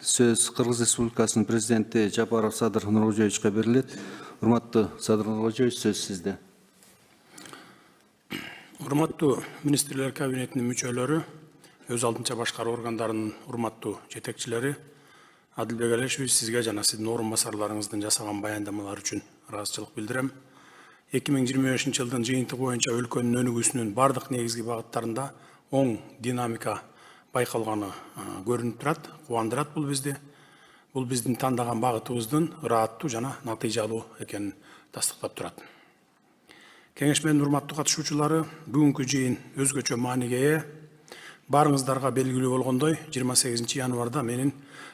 сөз Кыргыз Республикасынын президенти Жапаров Садыр Нуркожоевичке берилет. Урматтуу Садыр Нуркожоевич, сөз сизде. Урматтуу министрлер кабинетинин мүчөлөрү, өз алдынча башкаруу органдарынын урматтуу жетекчилери, Адилбек Алешевич, сизге жана сиздин орун басарларыңыздын жасаган баяндамалары үчүн ыраазычылык билдирем. 2025 жылдын жыйынтыгы боюнча өлкөнүн өнүгүүсүнүн бардык негизги багыттарында оң динамика байкалганы көрүнүп турат, кубандырат бул бизди. Бул биздин тандаган багытыбыздын ырааттуу жана натыйжалуу экенин тастыктап турат. Кеңешменин урматтуу катышуучулары, бүгүнкү жыйын өзгөчө мааниге ээ. Барыңыздарга белгилүү болгондой, 28 январда менин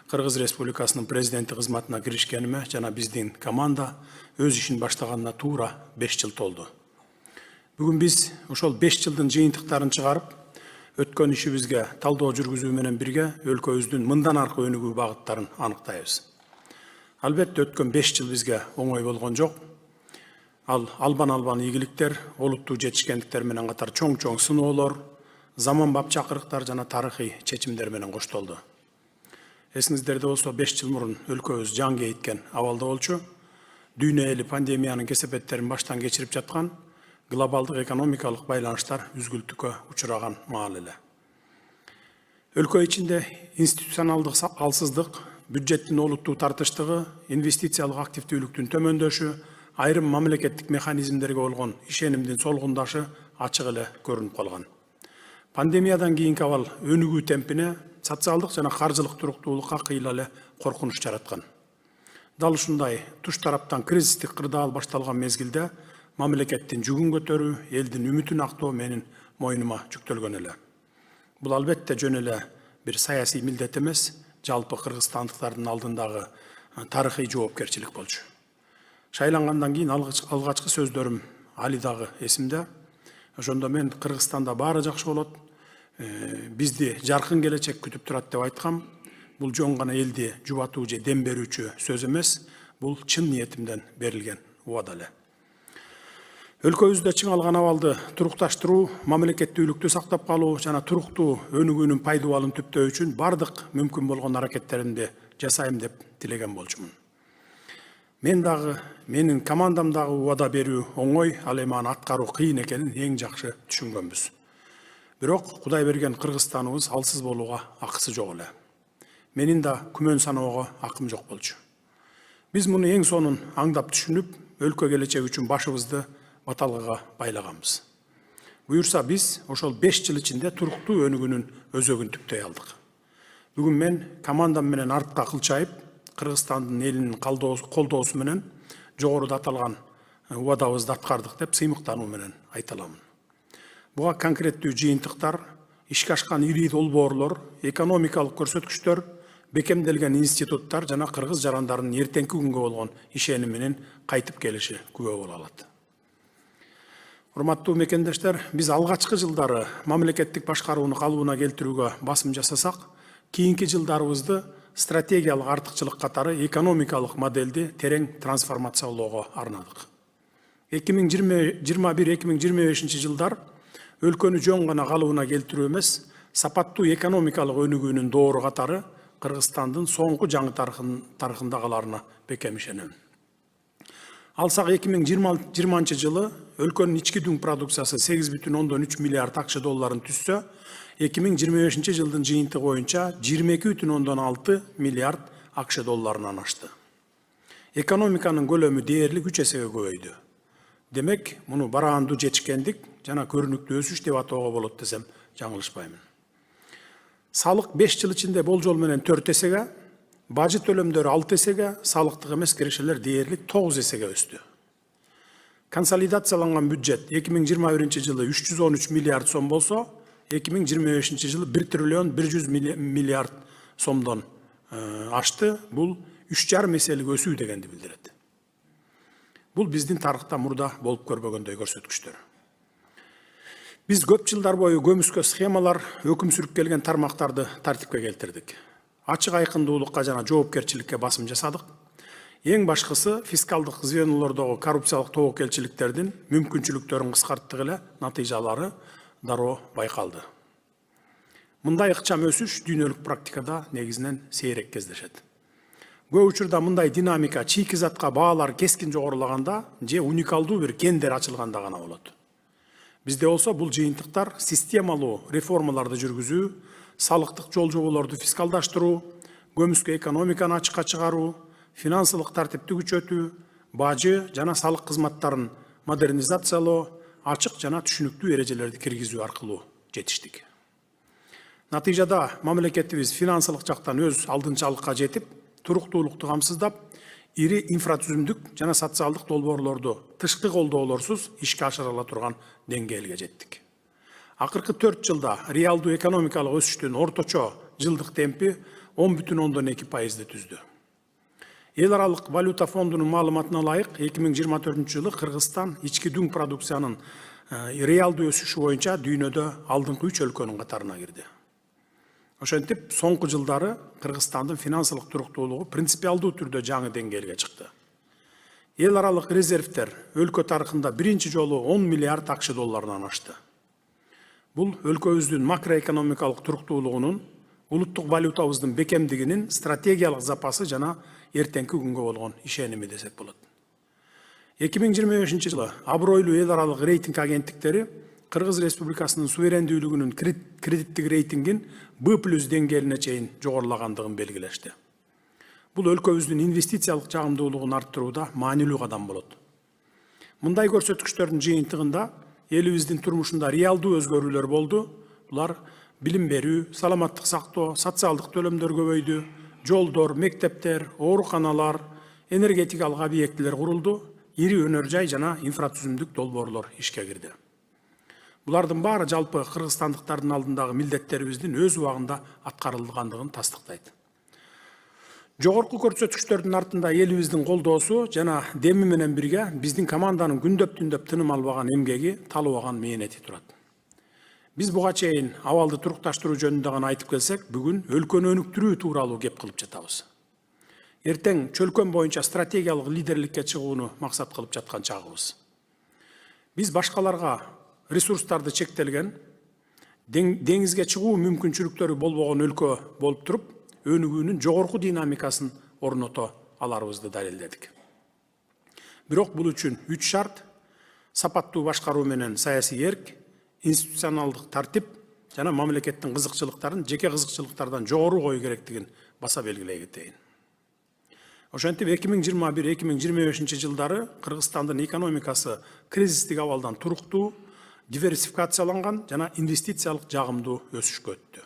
Кыргыз Республикасынын президенти кызматына киришкениме жана биздин команда өз ишин баштаганына туура 5 жыл толду. Бүгүн биз ошол 5 жылдын жыйынтыктарын чыгарып, өткөн ишибизге талдоо жүргүзүү менен бирге өлкөбүздүн мындан аркы өнүгүү багыттарын аныктайбыз. Албетте өткөн 5 жыл бизге оңой болгон жок. Албан ийгиликтер, олуттуу жетишкендиктер менен катар чоң сыноолор, заманбап чакырыктар жана тарыхый чечимдер менен коштолду. Эсиңиздерде болсо 5 жыл мурун өлкөбүз жан кейиткен абалда болчу. Дүйнө эли пандемиянын кесепеттерин баштан кечирип жаткан, глобалдык экономикалык байланыштар үзгүлтүккө учураган маал эле. Өлкө ичинде институционалдык алсыздык, бюджеттин олуттуу тартыштыгы, инвестициялык активдүүлүктүн төмөндөшү, айрым мамлекеттик механизмдерге болгон ишенимдин солгундашы ачык эле көрүнүп калган. Пандемиядан кийинки абал өнүгүү темпине, социалдык жана каржылык туруктуулукка кыйла эле коркунуч жараткан. Дал ушундай туш тараптан кризистик кырдаал башталган мезгилде мамлекеттин жүгүн көтөрүү, элдин үмүтүн актоо менин мойнума жүктөлгөн эле. Бул албетте жөн эле бир саясий милдет эмес, жалпы кыргызстандыктардын алдындагы тарыхый жоопкерчилик болчу. Шайлангандан кийин алгачкы сөздөрүм али дагы эсимде. Ошондо мен Кыргызстанда баары жакшы болот, бизди жаркын келечек күтүп турат деп айткам. Бул жон гана элди жубатуу же дем берүүчү сөз эмес, бул чын ниетимден берилген убада эле. Өлкөбүздө чың алган абалды турукташтыруу, мамлекеттүүлүктү сактап калуу жана туруктуу өнүгүүнүн пайдубалын түптөө үчүн бардык мүмкүн болгон аракеттеримди жасайм деп тилеген болчумун. Мен дагы, менин командам дагы убада берүү оңой, ал эми аны аткаруу кыйын экенин эң жакшы түшүнгөнбүз. Бирок Кудай берген Кыргызстаныбыз алсыз болууга акысы жок эле. Менин да күмөн саноого акым жок болчу. Биз муну эң сонун аңдап түшүнүп, өлкө келечеги үчүн башыбызды баталгага байлаганбыз. Буюрса биз ошол 5 жыл ичинде туруктуу өнүгүүнүн өзөгүн түптөй алдык. Бүгүн мен командам менен артка кылчайып, Кыргызстандын элинин колдоосу менен жогоруда аталган убадабызды аткардык деп сыймыктануу менен айта аламын. Буга конкреттүү жыйынтыктар, ишке ашкан ири долбоорлор, экономикалык көрсөткүчтөр, бекемделген институттар жана кыргыз жарандарынын эртеңки күнгө болгон ишеними менен кайтып келиши күбө боло алат. Урматтуу мекендештер, биз алгачкы жылдары мамлекеттик башкарууну калыбына келтирүүгө басым жасасак, кийинки жылдарыбызды стратегиялык артыкчылык катары экономикалык модельди терең трансформациялоого арнадык. 2021-2025 жылдар өлкөнү жөн гана калыбына келтирүү эмес, сапаттуу экономикалык өнүгүүнүн доору катары Кыргызстандын соңку жаңы тарыхында каларына бекем ишенем. Алсак 2020 жылы өлкөнүн ички дүң продукциясы 8,3 миллиард акча долларын түссө, 2025 жылдын жыйынтыгы боюнча 22,6 миллиард акча долларынан ашты. Экономиканын көлөмү дээрлик 3 эсеге көбөйдү. Демек, муну бараандуу жетишкендик жана көрүнүктүү өсүш деп атоого болот десем жаңылышпаймын. Салык 5 жыл ичинде болжол менен 4 эсеге, бажы төлөмдөрү 6 эсеге, салыктык эмес кирешелер дээрлик 9 эсеге өстү. Консолидацияланган бюджет 2021 жылы 313 миллиард сом болсо, 2025 жылы 1 триллион 100 миллиард сомдон ашты. Бул 3,5 эселик өсүү дегенди билдирет. Бул биздин тарыхта мурда болуп көрбөгөндөй көрсөткүчтөр. Биз көп жылдар бою көмүскө схемалар, өкүм сүрүп келген тармактарды тартипке келтирдик. Ачык айкындуулукка жана жоопкерчиликке басым жасадык. Эң башкысы фискалдык звенолордогу коррупциялык тобокелчиликтердин мүмкүнчүлүктөрүн кыскарттык эле, натыйжалары дароо байкалды. Мындай ыкчам өсүш дүйнөлүк практикада негизинен сейрек кездешет. Көп учурда мындай динамика чийки затка баалар кескин жогорулаганда же уникалдуу бир кендер ачылганда гана болот. Бизде болсо бул жыйынтыктар системалуу реформаларды жүргүзүү, салыктык жол жоболорду фискалдаштыруу, көмүскө экономиканы ачыкка чыгаруу, финансылык тартипти күчөтүү, бажы жана салык кызматтарын модернизациялоо, ачык жана түшүнүктүү эрежелерди киргизүү аркылуу жетиштик. Натыйжада мамлекетибиз финансылык жактан өз алдынчалыкка жетип, туруктуулукту камсыздап, ири инфратүзүмдүк жана социалдык долбоорлорду тышкы колдоолорсуз ишке ашыра ала турган деңгээлге жеттик. Акыркы 4 жылда реалдуу экономикалык өсүштүн орточо жылдык темпи 10,2% түздү. Эл аралык валюта фондунун маалыматына ылайык 2024 жылы Кыргызстан ички дүң продукциянын реалдуу өсүшү боюнча дүйнөдө алдыңкы 3 өлкөнүн катарына кирди. Ошентип, соңку жылдары Кыргызстандын финансылык туруктуулугу принципиалдуу түрдө жаңы деңгээлге чыкты. Эл аралык резервдер өлкө тарыхында биринчи жолу 10 миллиард акш долларынан ашты. Бул өлкөбүздүн макроэкономикалык туруктуулугунун, улуттук валютабыздын бекемдигинин стратегиялык запасы жана эртеңки күнгө болгон ишеними десек болот. 2025 жылы абройлуу эл аралык рейтинг агенттиктери Кыргыз Республикасынын суверендүүлүгүнүн кредиттик рейтингин B+ деңгээлине чейин жогорулагандыгын белгилешти. Бул өлкөбүздүн инвестициялык жагымдуулугун арттырууда маанилүү кадам болот. Мындай көрсөткүчтөрдүн жыйынтыгында элибиздин турмушунда реалдуу өзгөрүүлөр болду. Булар билим берүү, саламаттык сактоо, социалдык төлөмдөр көбөйдү, жолдор, мектептер, ооруканалар, энергетикалык объектилер курулду, ири өнөр жай жана инфратүзүмдүк долбоорлор ишке кирди. Булардын баары жалпы кыргызстандыктардын алдындагы милдеттерибиздин өз убагында аткарылгандыгын тастыктайт. Жогорку көрсөткүчтөрдүн артында элибиздин колдоосу жана деми менен бирге биздин команданын күндөп-түндөп тыным албаган эмгеги, талыбаган мээнети турат. Биз буга чейин абалды турукташтыруу жөнүндө гана айтып келсек, бүгүн өлкөнү өнүктүрүү тууралуу кеп кылып жатабыз. Эртең чөлкөн боюнча стратегиялык лидерликке чыгууну максат кылып жаткан чагыбыз. Биз башкаларга ресурстарды чектелген, деңизге чыгуу мүмкүнчүлүктөрү болбогон өлкө болуп туруп, өнүгүүнүн жогорку динамикасын орното аларыбызды далилдедик. Бирок бул үчүн 3 шарт: сапаттуу башкаруу менен саясий эрк, институционалдык тартип жана мамлекеттин кызыкчылыктарын жеке кызыкчылыктардан жогору коюу керектигин баса белгилей кетейин. Ошентип 2021-2025 жылдары Кыргызстандын экономикасы кризистик абалдан туруктуу, диверсификацияланган жана инвестициялык жагымдуу өсүшкө өттү.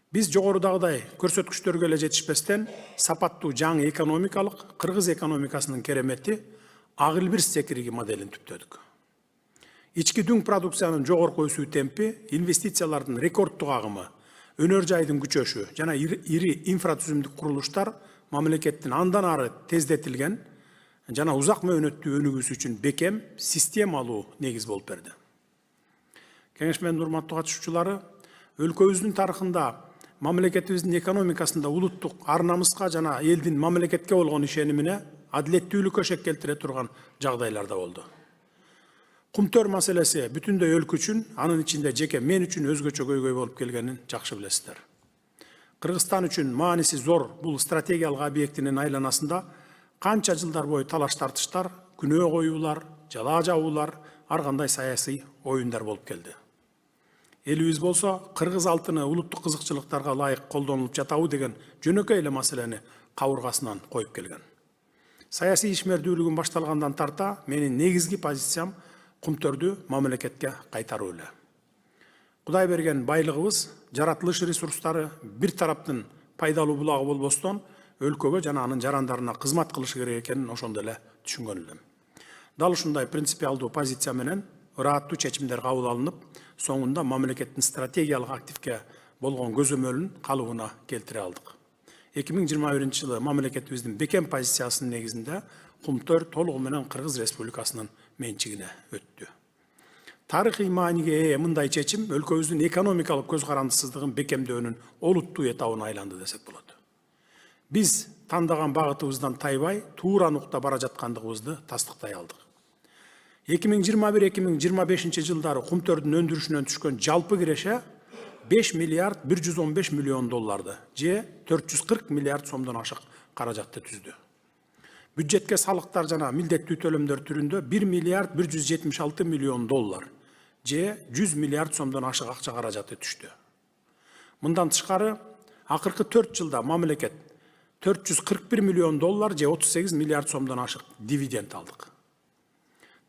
Биз жогорудагыдай көрсөткүчтөргө эле жетишпестен, сапаттуу жаңы экономикалык, кыргыз экономикасынын керемети Агылбир секириги моделин түптөдүк. Ички дүң продукциянын жогорку өсүү темпи, инвестициялардын рекордтук агымы, өнөр жайдын күчөшү жана ири инфратүзүмдүк курулуштар мамлекеттин андан ары тездетилген жана узак мөөнөттүү өнүгүүсү үчүн бекем, системалуу негиз болуп берди. Кеңешменин урматтуу катышуучулары, өлкөбүздүн тарыхында мамлекетибиздин экономикасында улуттук ар намыска жана элдин мамлекетке болгон ишенимине адилеттүүлүккө шек келтире турган жагдайлар да болду. Кумтөр маселеси бүтүндөй өлкө үчүн, анын ичинде жеке мен үчүн өзгөчө көйгөй болуп келгенин жакшы билесиздер. Кыргызстан үчүн мааниси зор бул стратегиялык объектинин айланасында канча жылдар бою талаш тартыштар, күнөө коюулар, жала жабуулар, ар кандай саясий оюндар болуп келди. Элибиз болсо кыргыз алтыны улуттук кызыкчылыктарга ылайык колдонулуп жатабы деген жөнөкөй эле маселени кабыргасынан коюп келген. Саясий ишмердүүлүгүн башталгандан тарта менин негизги позициям кумтөрдү мамлекетке кайтаруу эле. Кудай берген байлыгыбыз, жаратылыш ресурстары бир тараптын пайдалуу булагы болбостон, өлкөгө жана анын жарандарына кызмат кылышы керек экенин ошондо эле түшүнгөн элем. Дал ушундай принципиалдуу позиция менен ырааттуу чечимдер кабыл алынып, соңунда мамлекеттин стратегиялык активге болгон көзөмөлүн калыбына келтире алдык. 2021 жылы мамлекетибиздин бекем позициясынын негизинде Кумтөр толугу менен Кыргыз Республикасынын менчигине өттү. Тарыхый мааниге ээ мындай чечим өлкөбүздүн экономикалык көз карандысыздыгын бекемдөөнүн олуттуу этабына айланды десек болот. Биз тандаган багытыбыздан тайбай, туура нукта бара жаткандыгыбызды тастыктай алдык. 2021-2025 жылдары Кумтөрдүн өндүрүшүнөн түшкөн жалпы киреше 5 миллиард 115 миллион долларды же 440 миллиард сомдон ашык каражатты түздү. Бюджетке салыктар жана милдеттүү төлөмдөр түрүндө 1 миллиард 176 миллион доллар же 100 миллиард сомдон ашык акча каражаты түштү. Мындан тышкары акыркы 4 жылда мамлекет 441 миллион доллар же 38 миллиард сомдон ашык дивиденд алдык.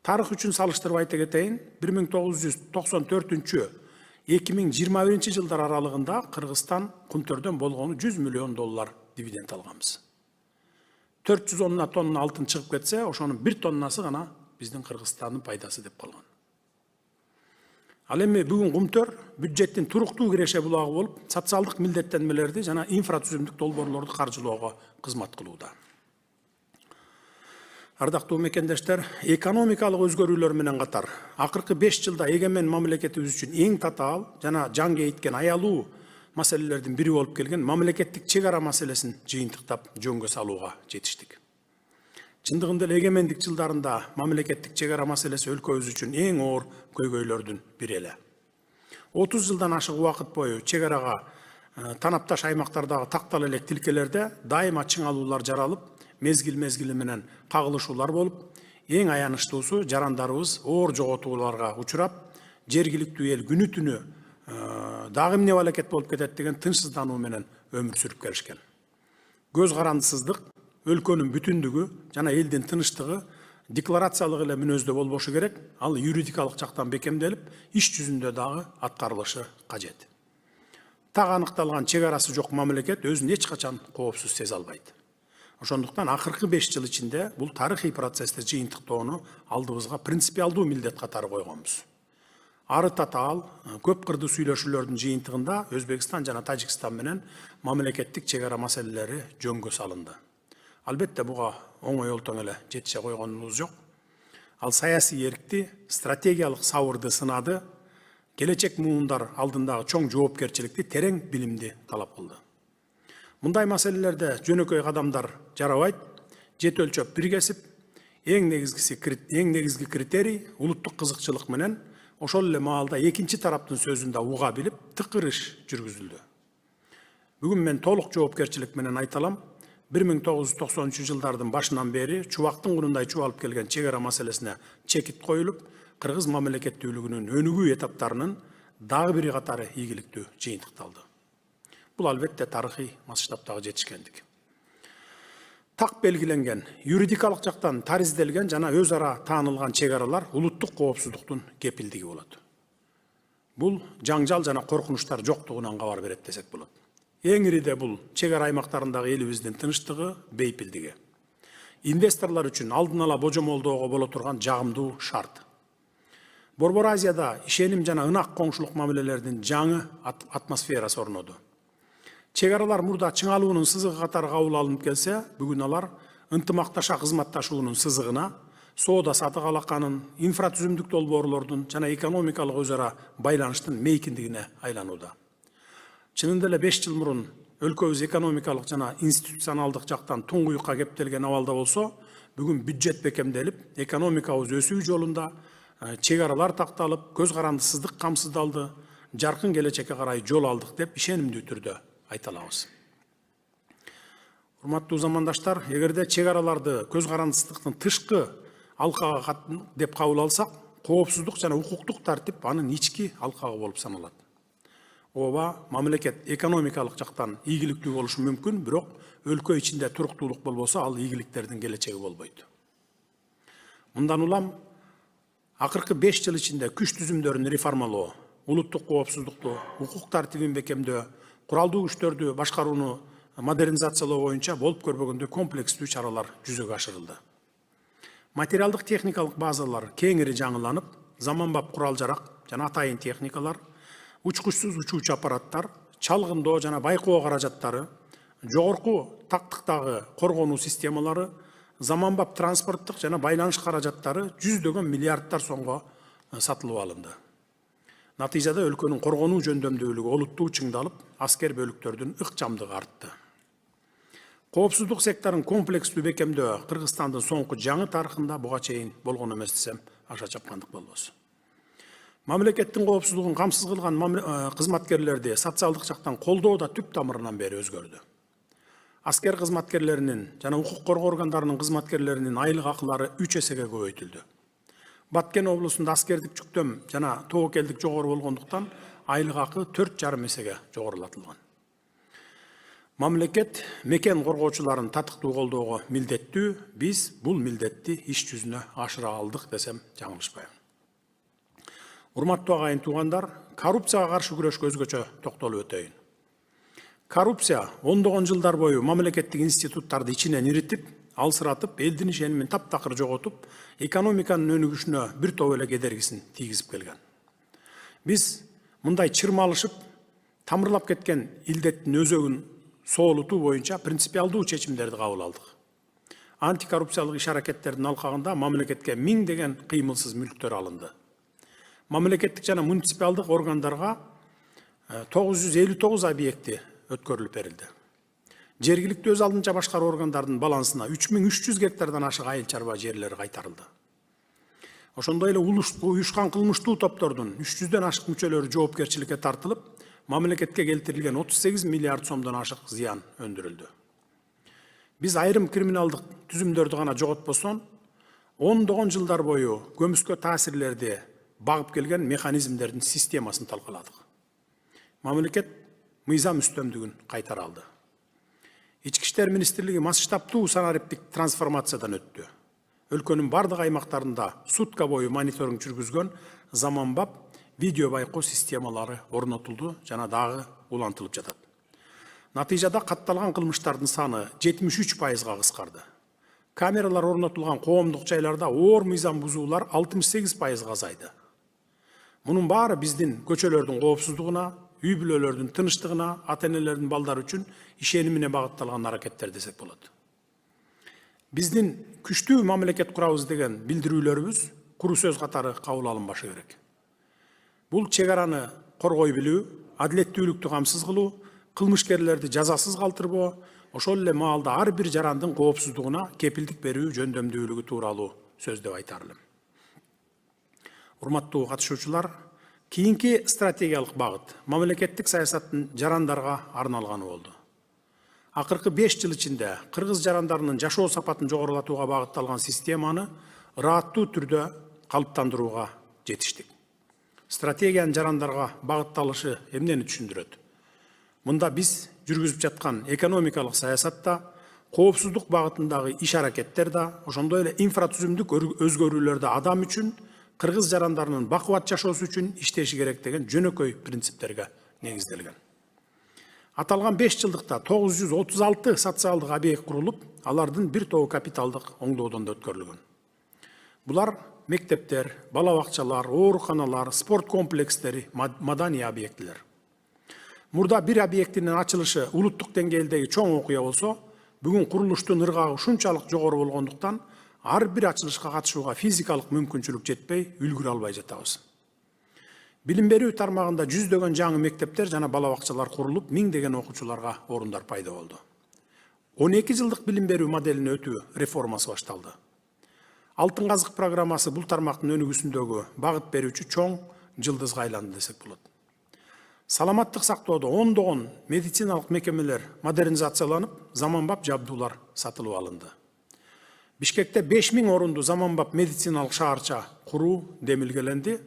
Тарых үчүн салыштырып айта кетейин, 1994-2021 жылдар аралыгында Кыргызстан Кунтөрдөн болгону 100 миллион доллар дивиденд алганбыз. 410 тонна алтын чыгып кетсе, ошонун 1 тоннасы гана биздин Кыргызстандын пайдасы деп калган. Ал эми бүгүн Кумтөр бюджеттин туруктуу киреше булагы болуп, социалдык милдеттенмелерди жана инфратүзүмдүк долбоорлорду каржылоого кызмат кылууда. Ардактуу мекендештер, экономикалык өзгөрүүлөр менен катар, акыркы 5 жылда эгемен мамлекетибиз үчүн эң татаал жана жан кейиткен аялуу маселелердин бири болуп келген мамлекеттик чек ара маселесин жыйынтыктап жөнгө салууга жетиштик. Чындыгында эле эгемендик жылдарында мамлекеттик чек ара маселеси өлкөбүз үчүн эң оор көйгөйлөрдүн бири эле. 30 жылдан ашык убакыт бою чек арага танапташ аймактардагы тактал элек тилкелерде дайыма чыңалуулар жаралып, мезгил менен кагылышуулар болуп, эң аянычтуусу жарандарыбыз оор жоготууларга учурап, жергиликтүү эл күнү түнү дагы эмне балекет болуп кетет деген тынчсыздануу менен өмүр сүрүп келишкен. Көз карандысыздык, өлкөнүн бүтүндүгү жана элдин тынычтыгы декларациялык эле мүнөздө болбошу керек, ал юридикалык жактан бекемделип, иш жүзүндө дагы аткарылышы кажет. Так аныкталган чек арасы жок мамлекет өзүн эч качан коопсуз сезе албайт. Ошондуктан акыркы 5 жыл ичинде бул тарыхый процессти жыйынтыктоону алдыбызга принципиалдуу милдет катары койгонбуз. Ары татаал, көп кырдуу сүйлөшүүлөрдүн жыйынтыгында Өзбекстан жана Тажикстан менен мамлекеттик чек ара маселелери жөнгө салынды. Албетте буга оңой олтоң эле жетише койгонубуз жок. Ал саясий эркти, стратегиялык сабырды сынады, келечек муундар алдындагы чоң жоопкерчиликти, терең билимди талап кылды. Мындай маселелерде жөнөкөй кадамдар жарабайт, жет өлчөп бир кесип, эң негизги критерий улуттук кызыкчылык менен ошол эле маалда экинчи тараптын сөзүн да уга билип, тыкыр иш жүргүзүлдү. Бүгүн мен толук жоопкерчилик менен айталам, 1990 жылдардын башынан бери чубактын кунундай чубалып келген чек ара маселесине чекит коюлуп, кыргыз мамлекеттүүлүгүнүн өнүгүү этаптарынын дагы бири катары ийгиликтүү жыйынтыкталды. Бул албетте тарыхый масштабтагы жетишкендик. Так белгиленген, юридикалык жактан таризделген жана өз ара таанылган чек аралар улуттук коопсуздуктун кепилдиги болот. Бул жаңжал жана коркунучтар жоктугунан кабар берет десек болот. Эң ириде бул чек ара аймактарындагы элибиздин тынчтыгы, бейпилдиги. Инвесторлор үчүн алдын ала божомолдоого боло турган жагымдуу шарт. Борбор Азияда ишеним жана ынак коңшулук мамилелердин жаңы атмосферасы орноду. Чек аралар мурда чыңалуунун сызыгы катары кабыл алынып келсе, бүгүн алар ынтымакташа кызматташуунун сызыгына, соода сатык алаканын, инфратүзүмдүк долбоорлордун жана экономикалык өз ара байланыштын мейкиндигине айланууда. Чынында эле 5 жыл мурун өлкөбүз экономикалык жана институционалдык жактан туңгуюкка кептелген абалда болсо, бүгүн бюджет бекемделип, экономикабыз өсүү жолунда, чек аралар такталып, көз карандысыздык камсыздалды, жаркын келечекке карай жол алдык деп ишенимдүү түрдө айта алабыз. Урматтуу замандаштар, эгерде чек араларды көз карандысыздыктын тышкы алкага деп кабыл алсак, коопсуздук жана укуктук тартип анын ички алкагы болуп саналат. Ооба, мамлекет экономикалык жактан ийгиликтүү болушу мүмкүн, бирок өлкө ичинде туруктуулук болбосо, ал ийгиликтердин келечеги болбойт. Мындан улам акыркы 5 жыл ичинде күч түзүмдөрүн реформалоо, улуттук коопсуздукту, укук тартибин бекемдөө, куралдуу күчтөрдү башкарууну модернизациялоо боюнча болуп көрбөгөндө комплекстүү чаралар жүзөгө ашырылды. Материалдык техникалык базалар кеңири жаңыланып, заманбап курал жарак жана атайын техникалар, учкучсуз учуучу аппараттар, чалгындоо жана байкоо каражаттары, жогорку тактыктагы коргонуу системалары, заманбап транспорттук жана байланыш каражаттары жүздөгөн миллиардтар сомго сатылып алынды. Натыйжада өлкөнүн коргонуу жөндөмдүүлүгү олуттуу чыңдалып, аскер бөлүктөрдүн ыкчамдыгы артты. Коопсуздук секторун комплекстүү бекемдөө Кыргызстандын соңку жаңы тарыхында буга чейин болгон эмес десем аша чапкандык болбосун. Мамлекеттин коопсуздугун камсыз кылган кызматкерлерди социалдык жактан колдоо да түп тамырынан бери өзгөрдү. Аскер кызматкерлеринин жана укук коргоо органдарынын кызматкерлеринин айлык акылары 3 эсеге көбөйтүлдү. Баткен облусунда аскердик жүктөм жана тобокелдик жогору болгондуктан айлык акы 4,5 эсеге жогорулатылган. Мамлекет мекен коргоочуларын татыктуу колдоого милдеттүү, биз бул милдетти иш жүзүнө ашыра алдык десем жаңылышпайм. Урматтуу агайын туугандар, коррупцияга каршы күрөшкө өзгөчө токтолуп өтөйүн. Коррупция ондогон жылдар бою мамлекеттик институттарды ичинен иритип, алсыратып, элдин ишенимин таптакыр жоготуп, экономиканын өнүгүшүнө бир топ эле кедергисин тийгизип келген. Биз мындай чырмалышып, тамырлап кеткен илдеттин өзөгүн соолутуу боюнча принципиалдуу чечимдерди кабыл алдык. Антикоррупциялык иш аракеттердин алкагында мамлекетке миңдеген кыймылсыз мүлктөр алынды. Мамлекеттик жана муниципалдык органдарга 959 объекти өткөрүлүп берилди. Жергиликтүү өз алдынча башкаруу органдардын балансына 3300 гектардан ашык айыл чарба жерлери кайтарылды. Ошондой эле уюшкан кылмыштуу топтордун 300дөн ашык мүчөлөрү жоопкерчиликке тартылып, мамлекетке келтирилген 38 миллиард сомдон ашык зыян өндүрүлдү. Биз айрым криминалдык түзүмдөрдү гана жоготпостон, ондогон жылдар бою көмүскө таасирлерди багып келген механизмдердин системасын талкаладык. Мамлекет мыйзам үстөмдүгүн кайтара алды. Ички иштер министрлиги масштабтуу санариптик трансформациядан өттү. Өлкөнүн бардык аймактарында сутка бою мониторинг жүргүзгөн заманбап видео байкоо системалары орнотулду жана дагы улантылып жатат. Натыйжада катталган кылмыштардын саны 73%га кыскарды. Камералар орнотулган коомдук жайларда оор мыйзам бузуулар 68%га азайды. Мунун баары биздин көчөлөрдүн коопсуздугуна, үй бүлөлөрдүн тынычтыгына, ата-энелердин балдары үчүн ишенимине багытталган аракеттер десек болот. Биздин күчтүү мамлекет курабыз деген билдирүүлөрүбүз куру сөз катары кабыл алынбашы керек. Бул чек араны коргой билүү, адилеттүүлүктү камсыз кылуу, кылмышкерлерди жазасыз калтырбоо, ошол эле маалда ар бир жарандын коопсуздугуна кепилдик берүү жөндөмдүүлүгү тууралуу сөз деп айтар элем. Урматтуу катышуучулар, кийинки стратегиялык багыт мамлекеттик саясаттын жарандарга арналганы болду. Акыркы 5 жыл ичинде кыргыз жарандарынын жашоо сапатын жогорулатууга багытталган системаны ырааттуу түрдө калыптандырууга жетиштик. Стратегиянын жарандарга багытталышы эмнени түшүндүрөт? Мында биз жүргүзүп жаткан экономикалык саясатта, коопсуздук багытындагы иш аракеттер да, ошондой эле инфратүзүмдүк өзгөрүүлөр да адам үчүн, кыргыз жарандарынын бакубат жашоосу үчүн иштеши керек деген жөнөкөй принциптерге негизделген. Аталган 5 жылдыкта 936 социалдык объект курулуп, алардын бир тобу капиталдык оңдоодон да өткөрүлгөн. Булар мектептер, бала бакчалар, ооруканалар, спорт комплекстери, маданий объектилер. Мурда бир объектинин ачылышы улуттук деңгээлдеги чоң окуя болсо, бүгүн курулуштун ыргагы ушунчалык жогору болгондуктан ар бир ачылышка катышууга физикалык мүмкүнчүлүк жетпей, үлгүрө албай жатабыз. Билим берүү тармагында жүздөгөн жаңы мектептер жана бала бакчалар курулуп, миңдеген окуучуларга орундар пайда болду. 12 жылдык билим берүү моделине өтүү реформасы башталды. Алтын казык программасы бул тармактын өнүгүүсүндөгү багыт берүүчү чоң жылдызга айланды десек болот. Саламаттык сактоодо ондогон медициналык мекемелер модернизацияланып, заманбап жабдуулар сатылып алынды. Бишкекте 5000 орунду заманбап медициналык шаарча куруу демилгеленди.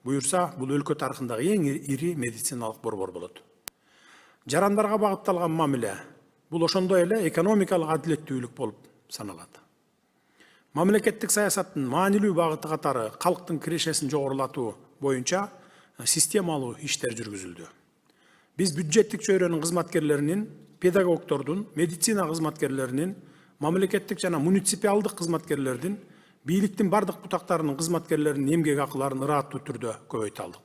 Буюрса, бул өлкө тарыхындагы эң ири медициналык борбор болот. Жарандарга багытталган мамиле бул ошондой эле экономикалык адилеттүүлүк болуп саналат. Мамлекеттик саясаттын маанилүү багыты катары калктын кирешесин жогорулатуу боюнча системалуу иштер жүргүзүлдү. Биз бюджеттик чөйрөнүн кызматкерлеринин, педагогдордун, медицина кызматкерлеринин, мамлекеттик жана муниципалдык кызматкерлердин, бийликтин бардык бутактарынын кызматкерлеринин эмгек акыларын ырааттуу түрдө көбөйтө алдык.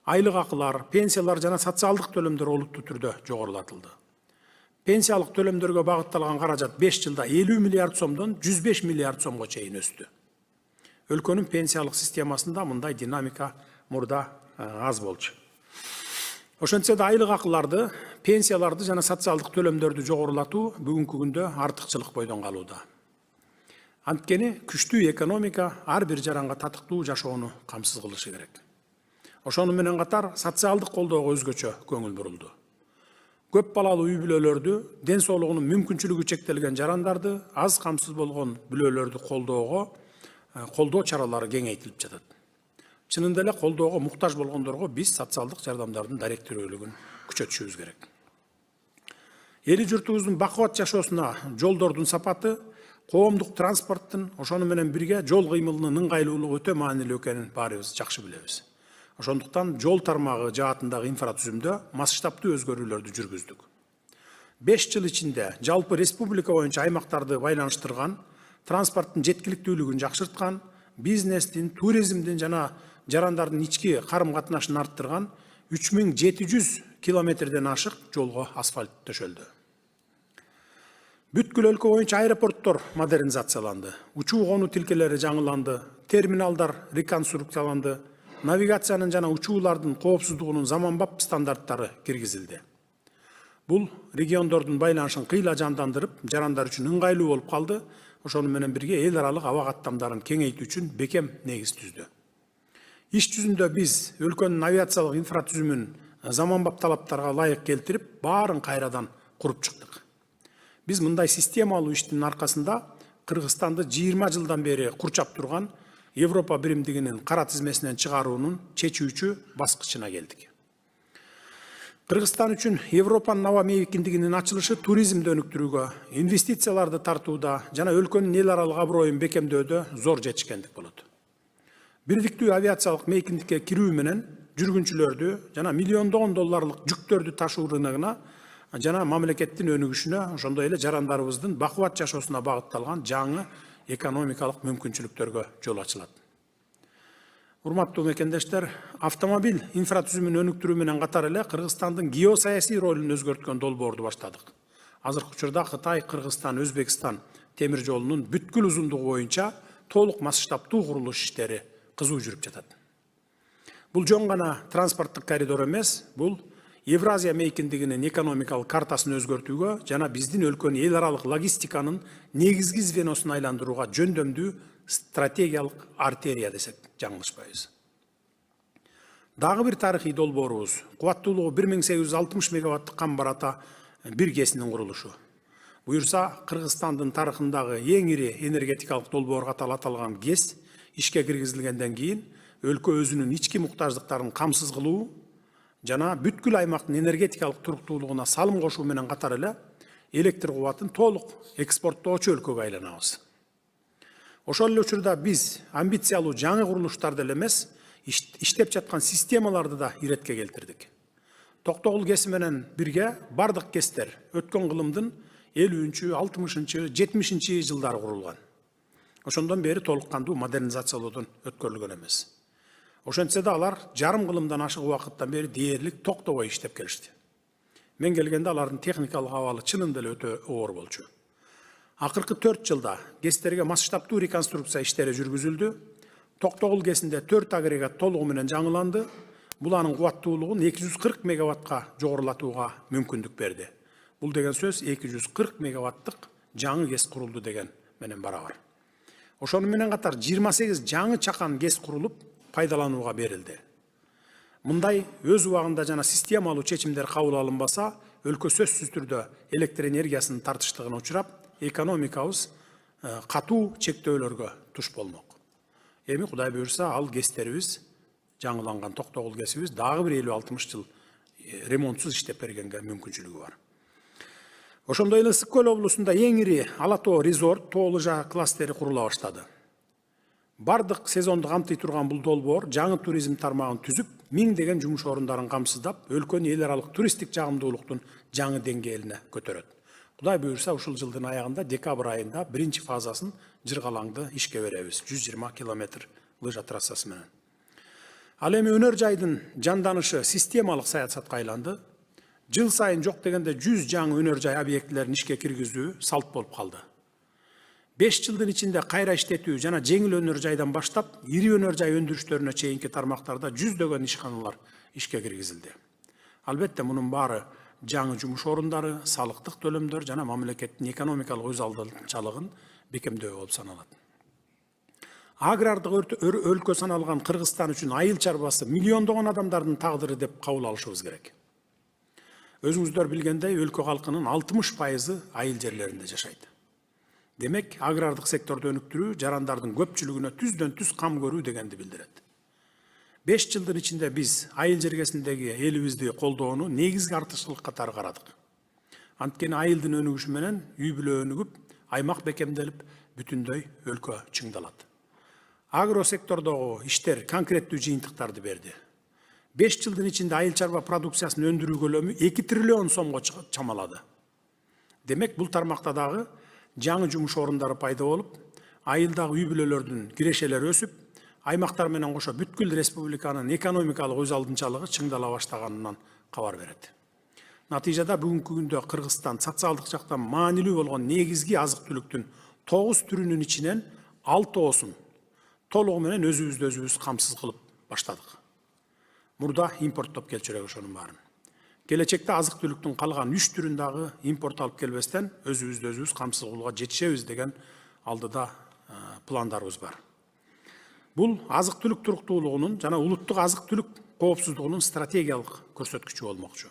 Айлык акылар, пенсиялар жана социалдык төлөмдөр олуттуу түрдө жогорулатылды. Пенсиялык төлөмдөргө багытталган каражат 5 жылда 50 миллиард сомдон 105 миллиард сомго чейин өстү. Өлкөнүн пенсиялык системасында мындай динамика мурда аз болчу. Ошентсе да айлык акыларды, пенсияларды жана социалдык төлөмдөрдү жогорулатуу бүгүнкү күндө артыкчылык бойдон калууда. Анткени күчтүү экономика ар бир жаранга татыктуу жашоону камсыз кылышы керек. Ошону менен катар социалдык колдоого өзгөчө көңүл бурулду. Көп балалуу үй бүлөлөрдү, ден соолугунун мүмкүнчүлүгү чектелген жарандарды, аз камсыз болгон бүлөлөрдү колдоо чаралары кеңейтилип жатат. Чынында эле колдоого муктаж болгондорго биз социалдык жардамдардын даректирүүлүгүн күчөтүшүбүз керек. Эли журтубуздун бакубат жашоосуна жолдордун сапаты, коомдук транспорттун, ошону менен бирге жол кыймылынын ыңгайлуулугу өтө маанилүү экенин баарыбыз жакшы билебиз. Ошондуктан жол тармагы жаатындагы инфратүзүмдө масштабтуу өзгөрүүлөрдү жүргүздүк. 5 жыл ичинде жалпы республика боюнча аймактарды байланыштырган, транспорттун жеткиликтүүлүгүн жакшырткан, бизнестин, туризмдин жана жарандардын ички карым катнашын арттырган 3700 километрден ашык жолго асфальт төшөлдү. Бүткүл өлкө боюнча аэропорттор модернизацияланды, учуу конуу тилкелери жаңыланды, терминалдар реконструкцияланды, навигациянын жана учуулардын коопсуздугунун заманбап стандарттары киргизилди. Бул региондордун байланышын кыйла жандандырып, жарандар үчүн ыңгайлуу болуп калды, ошону менен бирге эл аралык аба каттамдарын кеңейтүү үчүн бекем негиз түздү. Иш жүзүндө биз өлкөнүн авиациялык инфратүзүмүн заманбап талаптарга ылайык келтирип, баарын кайрадан куруп чыктык. Биз мындай системалуу иштин аркасында Кыргызстанды 20 жылдан бери курчап турган Европа биримдигинин кара тизмесинен чыгаруунун чечүүчү баскычына келдик. Кыргызстан үчүн Европанын аба мейкиндигинин ачылышы туризмди өнүктүрүүгө, инвестицияларды тартууда жана өлкөнүн эл аралык аброюн бекемдөөдө зор жетишкендик болот. Бирдиктүү авиациялык мейкиндикке кирүү менен жүргүнчүлөрдү жана миллиондогон долларлык жүктөрдү ташуу рыногуна жана мамлекеттин өнүгүшүнө, ошондой эле жарандарыбыздын бакубат жашоосуна багытталган жаңы экономикалык мүмкүнчүлүктөргө жол ачылат. Урматтуу мекендештер, автомобиль инфратүзүмүн өнүктүрүү менен катар эле Кыргызстандын геосаясий ролун өзгөрткөн долбоорду баштадык. Азыркы учурда Кытай, Кыргызстан, Өзбекстан темир жолунун бүткүл узундугу боюнча толук масштабтуу курулуш иштери кызуу жүрүп жатат. Бул жөн гана транспорттук коридор эмес, бул Евразия мейкиндигинин экономикалык картасын өзгөртүүгө жана биздин өлкөнүн эл аралык логистиканын негизги звеносун айландырууга жөндөмдүү стратегиялык артерия десек жаңылышпайбыз. Дагы бир тарыхый долбоорубуз кубаттуулугу 1860 мегаваттык Камбар-Ата бир ГЭСинин курулушу. Буюрса, Кыргызстандын тарыхындагы эң ири энергетикалык долбоор катары аталган ГЭС ишке киргизилгенден кийин өлкө өзүнүн ички муктаждыктарын камсыз кылуу жана бүткүл аймактын энергетикалык туруктуулугуна салым кошуу менен катар эле электр кубатын толук экспорттоочу өлкөгө айланабыз. Ошол эле учурда биз амбициялуу жаңы курулуштарды эле эмес, иштеп жаткан системаларды да иретке келтирдик. Токтогул ГЭСи менен бирге бардык ГЭСтер өткөн кылымдын 50-чү, 60-чы, 70-чи жылдары курулган. Ошондон бери толук кандуу модернизациялоодон өткөрүлгөн эмес. Ошентсе да алар жарым кылымдан ашык убакыттан бери дээрлик токтобой иштеп келишти. Мен келгенде алардын техникалык абалы чынында эле өтө оор болчу. Акыркы 4 жылда ГЭСтерге масштабтуу реконструкция иштери жүргүзүлдү. Токтогул ГЭСинде 4 агрегат толугу менен жаңыланды. Бул анын кубаттуулугун 240 мегаваттка жогорулатууга мүмкүндүк берди. Бул деген сөз 240 мегаваттык жаңы ГЭС курулду деген менен барабар. Ошону менен катар 28 жаңы чакан ГЭС курулуп пайдаланууга берилди. Мындай өз убагында жана системалуу чечимдер кабыл алынбаса, өлкө сөзсүз түрдө электр энергиясынын тартыштыгына учурап, экономикабыз катуу чектөөлөргө туш болмок. Эми Кудай буйрса, ал ГЭСтерибиз, жаңыланган Токтогул ГЭСибиз дагы бир 50-60 жыл ремонтсуз иштеп бергенге мүмкүнчүлүгү бар. Ошондой эле Ысык көл облусунда эң ири Ала Тоо резорт, Тоо Лыжа кластери курула баштады. Бардык сезонду камтый турган бул долбоор жаңы туризм тармагын түзүп, миңдеген жумуш орундарын камсыздап, өлкөнүн эл аралык туристтик жагымдуулуктун жаңы деңгээлине көтөрөт. Кудай буйрса, ушул жылдын аягында декабрь айында биринчи фазасын Жыргалаңды ишке беребиз. 120 километр лыжа трассасы менен. Ал эми өнөр жайдын жанданышы системалык саясатка айланды. Жыл сайын жок дегенде 100 жаңы өнөр жай объектилерин ишке киргизүү салт болуп калды. 5 жылдын ичинде кайра иштетүү жана жеңил өнөр жайдан баштап, ири өнөр жай өндүрүштөрүнө чейинки тармактарда 100дөгөн ишканалар ишке киргизилди. Албетте мунун баары жаңы жумуш орундары, салыктык төлөмдөр жана мамлекеттин экономикалык өз алдынчалыгын бекемдөө болуп саналат. Агрардык өлкө саналган Кыргызстан үчүн айыл чарбасы миллиондогон адамдардын тагдыры деп кабыл алышыбыз керек. Өзүңүздөр билгендей, өлкө калкынын 60% айыл жерлеринде жашайт. Демек, агрардык секторду өнүктүрүү жарандардын көпчүлүгүнө түздөн түз кам көрүү дегенди билдирет. 5 жылдын ичинде биз айыл жергесиндеги элибизди колдоону негизги артыкчылык катары карадык. Анткени айылдын өнүгүшү менен үй бүлө өнүгүп, аймак бекемделип, бүтүндөй өлкө чыңдалат. Агро сектордогу иштер конкреттүү жыйынтыктарды берди. 5 жылдын ичинде айыл чарба продукциясын өндүрүү көлөмү 2 триллион сомго чамалады. Демек, бул тармакта дагы жаңы жумуш орундары пайда болуп, айылдагы үй бүлөлөрдүн кирешелери өсүп, аймактар менен кошо бүткүл республиканын экономикалык өз алдынчалыгы чыңдала баштаганынан кабар берет. Натыйжада бүгүнкү күндө Кыргызстан социалдык жактан маанилүү болгон негизги азык түлүктүн 9 түрүнүн ичинен 6 толугу менен өзүбүз камсыз кылып баштадык. Мурда импорттоп келчүрөк ошонун баарын. Келечекте азык түлүктүн калган 3 түрүн дагы импорт алып келбестен өзүбүз камсыз кылууга жетишебиз деген алдыда пландарыбыз бар. Бул азык түлүк туруктуулугунун жана улуттук азык түлүк коопсуздугунун стратегиялык көрсөткүчү болмокчу.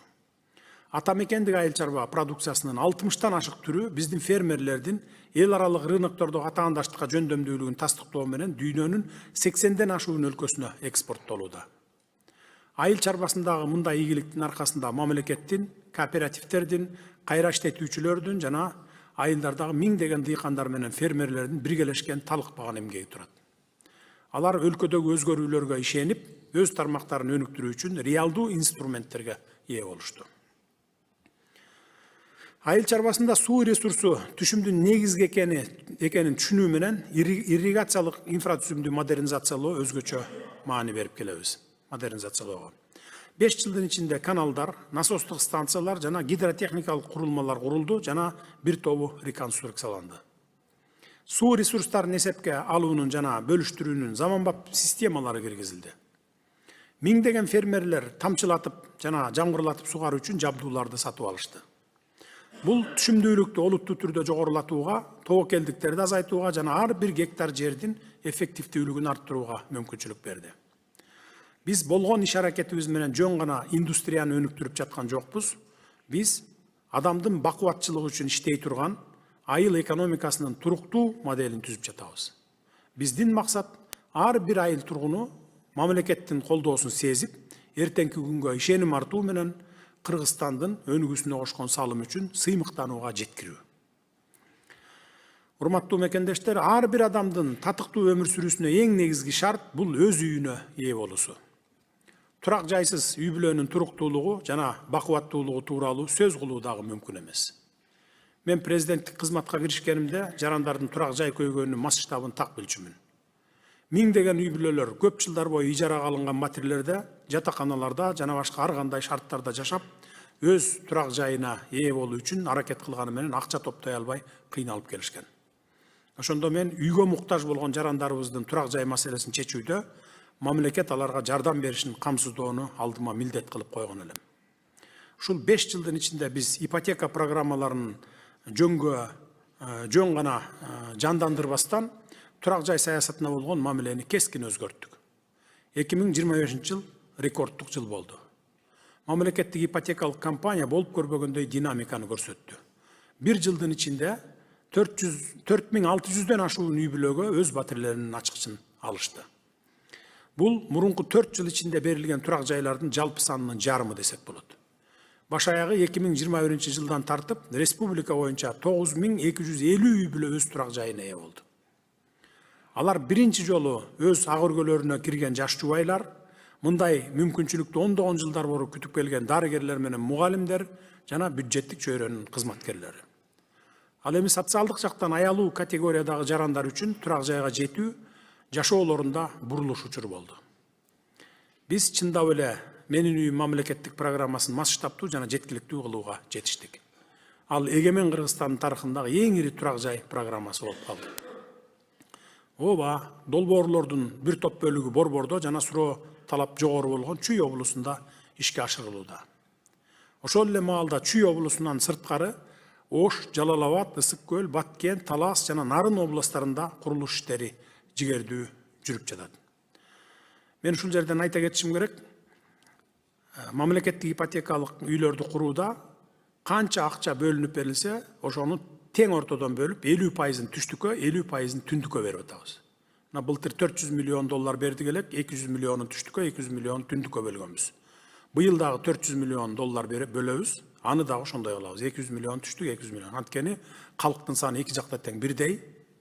Ата мекендик айыл чарба продукциясынын 60тан ашык түрү биздин фермерлердин эл аралык рыноктордогу атаандаштыкка жөндөмдүүлүгүн тастыктоо менен дүйнөнүн 80ден ашуун өлкөсүнө экспорттолууда. Айыл чарбасындагы мындай ийгиликтин аркасында мамлекеттин, кооперативдердин, кайра иштетүүчүлөрдүн жана айылдардагы миңдеген дыйкандар менен фермерлердин биргелешкен талыкпаган эмгеги турат. Алар өлкөдөгү өзгөрүүлөргө ишенип, өз тармактарын өнүктүрүү үчүн реалдуу инструменттерге ээ болушту. Айыл чарбасында суу ресурсу түшүмдүн негизги экенин түшүнүү менен ирригациялык инфратүзүмдү модернизациялоо өзгөчө маани берип келебиз. Модернизациялоого 5 жылдын ичинде каналдар, насостук станциялар жана гидротехникалык курулмалар курулду жана бир тобу реконструкцияланды. Суу ресурстарын эсепке алуунун жана бөлүштүрүүнүн заманбап системалары киргизилди. Миңдеген фермерлер тамчылатып жана жамгырлатып сугаруу үчүн жабдууларды сатып алышты. Бул түшүмдүүлүктү олуттуу түрдө жогорулатууга, тобокелдиктерди азайтууга жана ар бир гектар жердин эффективдүүлүгүн арттырууга мүмкүнчүлүк берди. Биз болгон иш аракетибиз менен жөн гана индустрияны өнүктүрүп жаткан жокпуз. Биз адамдын бакубатчылыгы үчүн иштей турган айыл экономикасынын туруктуу моделин түзүп жатабыз. Биздин максат ар бир айыл тургуну мамлекеттин колдоосун сезип, эртеңки күнгө ишеним артуу менен Кыргызстандын өнүгүүсүнө кошкон салым үчүн сыймыктанууга жеткирүү. Урматтуу мекендештер, ар бир адамдын татыктуу өмүр сүрүүсүнө эң негизги шарт бул өз үйүнө ээ болуусу. Турак жайсыз үй бүлөнүн туруктуулугу жана бакубаттуулугу тууралуу сөз кылуу дагы мүмкүн эмес. Мен президенттик кызматка киришкенимде жарандардын турак жай көйгөөнүнүн масштабын так билчүмүн. Миңдеген үй бүлөлөр көп жылдар бою ижарага алынган матирлерде, жатаканаларда жана башка ар кандай шарттарда жашап, өз турак жайына ээ болуу үчүн аракет кылганы менен акча топтой албай кыйналып келишкен. Ошондо мен үйгө муктаж болгон жарандарыбыздын турак жай маселесин чечүүдө мамлекет аларга жардам беришин камсыздоону алдыма милдет кылып койгон элем. Ушул 5 жылдын ичинде биз ипотека программаларын жөн гана жандандырбастан турак жай саясатына болгон мамилени кескин өзгөрттүк. 2025 жыл рекордтук жыл болду. Мамлекеттик ипотекалык компания болуп көрбөгөндөй динамиканы көрсөттү. Бир жылдын ичинде 4600ден ашуун үй бүлөгө өз батирлеринин ачкычын алышты. Бул мурунку 4 жыл ичинде берилген турак жайлардын жалпы санынын жарымы десек болот. Баш аягы 2021 жылдан тартып, республика боюнча 9250 үй бүлө өз турак жайына ээ болду. Алар биринчи жолу өз ак өргөлөрүнө кирген жаш жубайлар, мындай мүмкүнчүлүктү ондогон жылдар бою күтүп келген дарыгерлер менен мугалимдер жана бюджеттик чөйрөнүн кызматкерлери. Ал эми социалдык жактан аялуу категориядагы жарандар үчүн турак жайга жетүү жашоолорунда бурулуш учуру болду. Биз чындап эле Менин үйүм мамлекеттик программасын масштабтуу жана жеткиликтүү кылууга жетиштик. Ал эгемен Кыргызстандын тарыхындагы эң ири турак жай программасы болуп калды. Ооба, долбоорлордун бир топ бөлүгү Борбордо жана суроо талап жогору болгон Чүй облусунда ишке ашырылууда. Ошол эле маалда Чүй облусунан сырткары Ош, Жалал Абад, Ысык көл, Баткен, Талас жана Нарын областарында курулуш иштери жигердүү жүрүп жатат. Мен ушул жерден айта кетишим керек. Мамлекеттик ипотекалык үйлөрдү курууда канча акча бөлүнүп берилсе, ошону тең ортодон бөлүп 50%-ын түштүккө, 50%-ын түндүккө берип атабыз. Мына былтыр $400 миллион бердик элек, 200 миллионун түштүккө, 200 миллионун түндүккө бөлгөнбүз. Быйыл дагы $400 миллион бөлөбүз, аны дагы ошондой кылабыз. 200 миллион түштүк, 200 миллион. Анткени калктын саны эки жакта тең бирдей,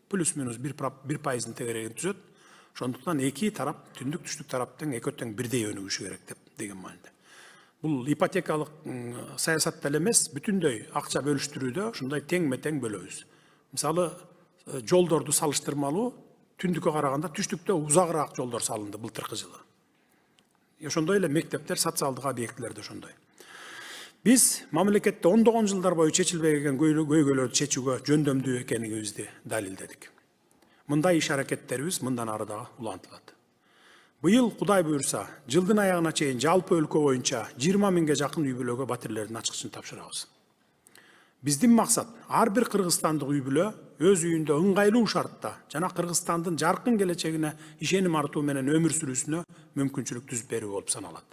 плюс-минус 1%-ын тегерегин түзөт. Ошондуктан эки тарап, түндүк түштүк тараптын экөө тең бирдей өнүгүшү керек деген мааниде. Бул ипотекалык саясатта эле эмес, бүтүндөй акча бөлүштүрүүдө ушундай тең-метең бөлөбүз. Мисалы, жолдорду салыштырмалуу түндүккө караганда түштүктө узагыраак жолдор салынды былтыркы жылы. Ошондой эле мектептер, социалдык объектилерде ошондой. Биз мамлекетте ондогон жылдар бою чечилбей келген көйгөйлөрдү чечүүгө жөндөмдүү экенибизди далилдедик. Мындай иш аракеттерибиз мындан ары дагы улантылат. Быйыл Кудай буйрса, жылдын аягына чейин жалпы өлкө боюнча 20 миңге жакын үй бүлөгө батирлердин ачкычын тапшырабыз. Биздин максат ар бир кыргызстандык үй бүлө өз үйүндө ыңгайлуу шартта жана Кыргызстандын жаркын келечегине ишеним артуу менен өмүр сүрүүсүнө мүмкүнчүлүк түзүп берүү болуп саналат.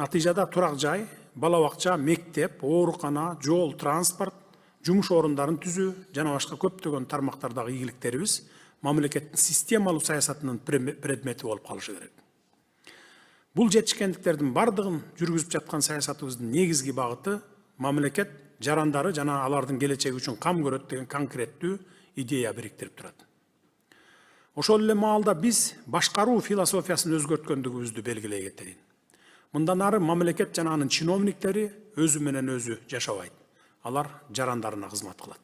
Натыйжада турак жай, бала бакча, мектеп, оорукана, жол, транспорт, жумуш орундарын түзүү жана башка көптөгөн тармактардагы ийгиликтерибиз мамлекеттин системалуу саясатынын предмети болуп калышы керек. Бул жетишкендиктердин бардыгын жүргүзүп жаткан саясатыбыздын негизги багыты мамлекет жарандары жана алардын келечеги үчүн кам көрөт деген конкреттүү идея бириктирип турат. Ошол эле маалда биз башкаруу философиясын өзгөрткөндүгүбүздү белгилей кетейин. Мындан ары мамлекет жана анын чиновниктери өзү менен өзү жашабайт. Алар жарандарына кызмат кылат.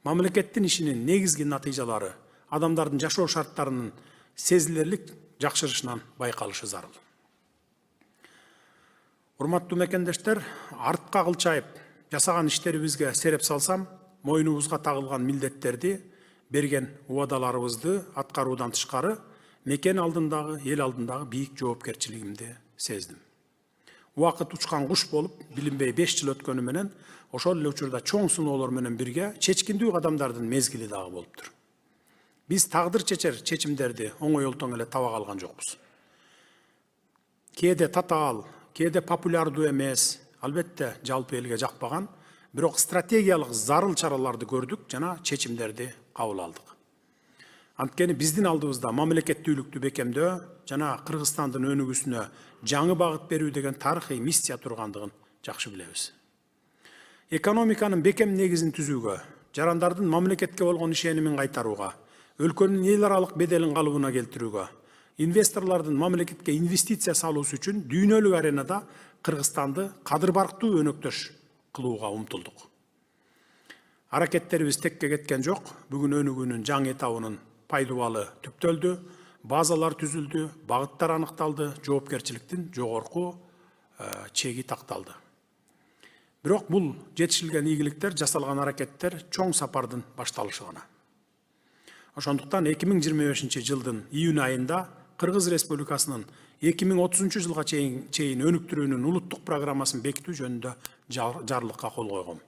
Мамлекеттин ишинин негизги натыйжалары адамдардын жашоо шарттарынын сезилерлик жакшырышынан байкалышы зарыл. Урматтуу мекендештер, артка кылчайып жасаган иштерибизге сереп салсам, мойнубузга тагылган милдеттерди, берген убадаларыбызды аткаруудан тышкары, мекен алдындагы, эл алдындагы бийик жоопкерчилигимди сездим. Убакыт учкан куш болуп, билинбей 5 жыл өткөнү менен, ошол эле учурда чоң сыноолор менен бирге чечкиндүү кадамдардын мезгили дагы болуптур. Биз тагдыр чечер чечимдерди оңой олтоң эле таба калган жокпуз. Кээде татаал, кээде популярдуу эмес, албетте жалпы элге жакпаган, бирок стратегиялык зарыл чараларды көрдүк жана чечимдерди кабыл алдык. Анткени биздин алдыбызда мамлекеттүүлүктү бекемдөө жана Кыргызстандын өнүгүүсүнө жаңы багыт берүү деген тарыхый миссия тургандыгын жакшы билебиз. Экономиканын бекем негизин түзүүгө, жарандардын мамлекетке болгон ишенимин кайтарууга, өлкөнүн эл аралык беделин калыбына келтирүүгө, инвесторлордун мамлекетке инвестиция салуусу үчүн дүйнөлүк аренада Кыргызстанды кадыр барктуу өнөктөш кылууга умтулдук. Аракеттерибиз текке кеткен жок. Бүгүн өнүгүүнүн жаңы этабынын пайдубалы түптөлдү, базалар түзүлдү, багыттар аныкталды, жоопкерчиликтин жогорку чеги такталды. Бирок бул жетишилген ийгиликтер, жасалган аракеттер чоң сапардын башталышы гана. Ошондуктан 2025 жылдын июнь айында Кыргыз Республикасынын 2030 жылга чейин өнүктүрүүнүн улуттук программасын бекитүү жөнүндө жарлыкка кол койгом.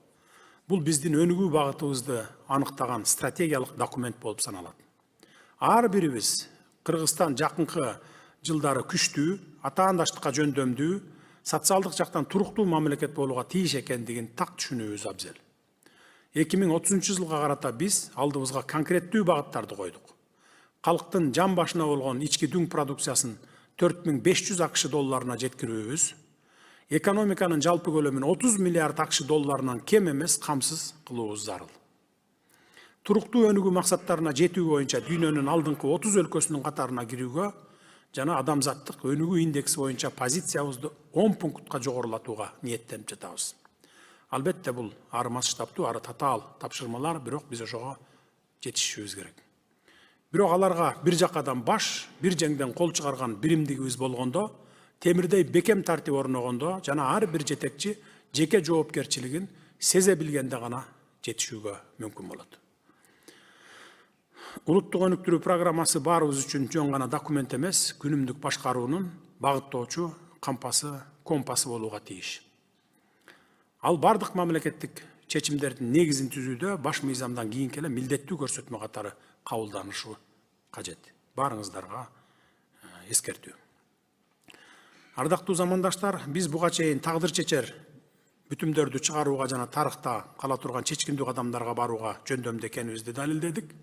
Бул биздин өнүгүү багытыбызды аныктаган стратегиялык документ болуп саналат. Ар бирибиз Кыргызстан жакынкы жылдары күчтүү, атаандаштыкка жөндөмдүү, социалдык жактан туруктуу мамлекет болууга тийиш экендигин так түшүнүүбүз абзел. 2030 жылга карата биз алдыбызга конкреттүү багыттарды койдук. Калктын жан башына болгон ички дүң продукциясын $4500 акш долларына жеткирүүбүз, экономиканын жалпы көлөмүн $30 миллиард акш долларынан кем эмес камсыз кылуубуз зарыл. Туруктуу өнүгүү максаттарына жетүү боюнча дүйнөнүн алдыңкы 30 өлкөсүнүн катарына кирүүгө жана адамзаттык өнүгүү индекси боюнча позициябызды 10 пунктка жогорулатууга ниеттенип жатабыз. Албетте бул ары масштабтуу, ары татаал тапшырмалар, бирок биз ошого жетишишибиз керек. Бирок аларга бир жакадан баш, бир жеңден кол чыгарган биримдигибиз болгондо, темирдей бекем тартип орногондо жана ар бир жетекчи жеке жоопкерчилигин сезе билгенде гана жетишүүгө мүмкүн болот. Улуттук өнүктүрүү программасы баарыбыз үчүн жөн гана документ эмес, күнүмдүк башкаруунун багыттоочу компасы болууга тийиш. Ал бардык мамлекеттик чечимдердин негизин түзүүдө баш мыйзамдан кийинки эле милдеттүү көрсөтмө катары кабылданышы кажет. Барыңыздарга эскертүү. Ардактуу замандаштар, биз буга чейин тагдыр чечер бүтүмдөрдү чыгарууга жана тарыхта кала турган чечкиндүү кадамдарга барууга жөндөмдүү экенибизди далилдедик.